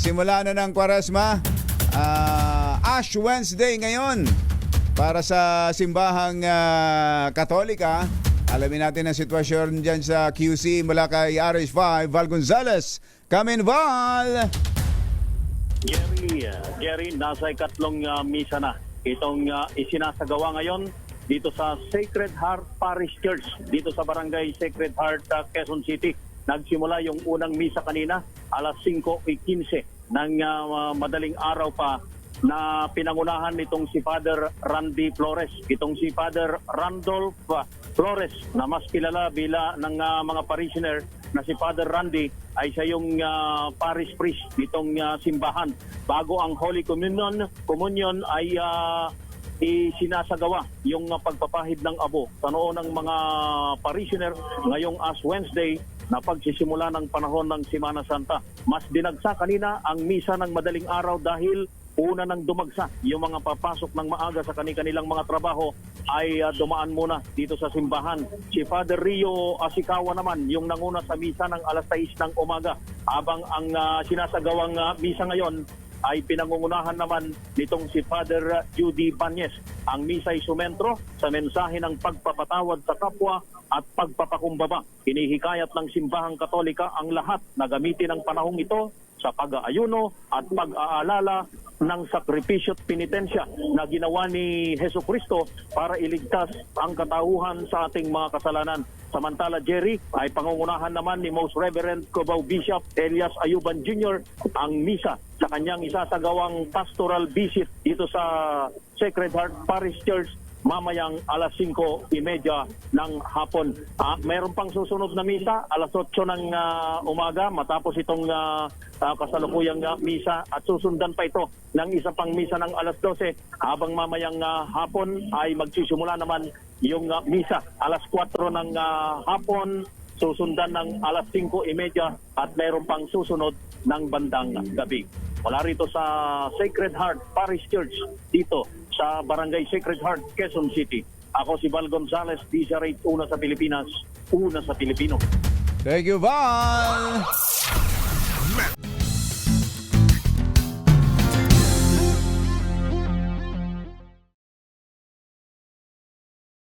Simula na ng Kwaresma. Ash Wednesday ngayon para sa simbahang Katolika. Alamin natin ang sitwasyon dyan sa QC mula kay RH5, Val Gonzales. Come in, Val! Jerry, nasa ikatlong misa na itong isinasagawa ngayon dito sa Sacred Heart Parish Church, dito sa Barangay Sacred Heart, Quezon City. Nagsimula yung unang misa kanina, alas 5:15 ng madaling araw pa, na pinangunahan nitong si Father Randy Flores. Itong si Father Randolph Flores, na mas kilala bila ng mga parishioner na si Father Randy, ay siya yung parish priest nitong simbahan. Bago ang Holy Communion ay isinasagawa yung pagpapahid ng abo sa noon ng mga parishioner ngayong Ash Wednesday na pagsisimula ng panahon ng Semana Santa. Mas dinagsa kanina ang misa ng madaling araw dahil una nang dumagsa yung mga papasok ng maaga sa kanilang mga trabaho ay dumaan muna dito sa simbahan. Si Father Rio Asikawa naman yung nanguna sa misa ng alas 6 ng umaga, habang ang sinasagawang misa ngayon ay pinangungunahan naman nitong si Father Judy Banyes. Ang misa ay sumentro sa mensahe ng pagpapatawad sa kapwa at pagpapakumbaba. Hinihikayat ng simbahang Katolika ang lahat na gamitin ang panahong ito sa pag-aayuno at pag-aalala ng sakripisyo at penitensya na ginawa ni Jesucristo para iligtas ang katauhan sa ating mga kasalanan. Samantala, Jerry, ay pangungunahan naman ni Most Reverend Cubao Bishop Elias Ayuban Jr. ang misa sa kanyang isasagawang pastoral visit dito sa Sacred Heart Parish Church mamayang alas 5:30 ng hapon. Mayroon pang susunod na misa alas 8 ng umaga matapos itong kasalukuyang misa, at susundan pa ito ng isa pang misa ng alas 12, habang mamayang hapon ay magsisimula naman yung misa alas 4 ng hapon, susundan ng alas 5:30 at mayroon pang susunod ng bandang gabi. Mula rito sa Sacred Heart Parish Church dito sa Barangay Sacred Heart, Quezon City. Ako si Val Gonzales, DZRH, una sa Pilipinas, una sa Pilipino. Thank you, Val!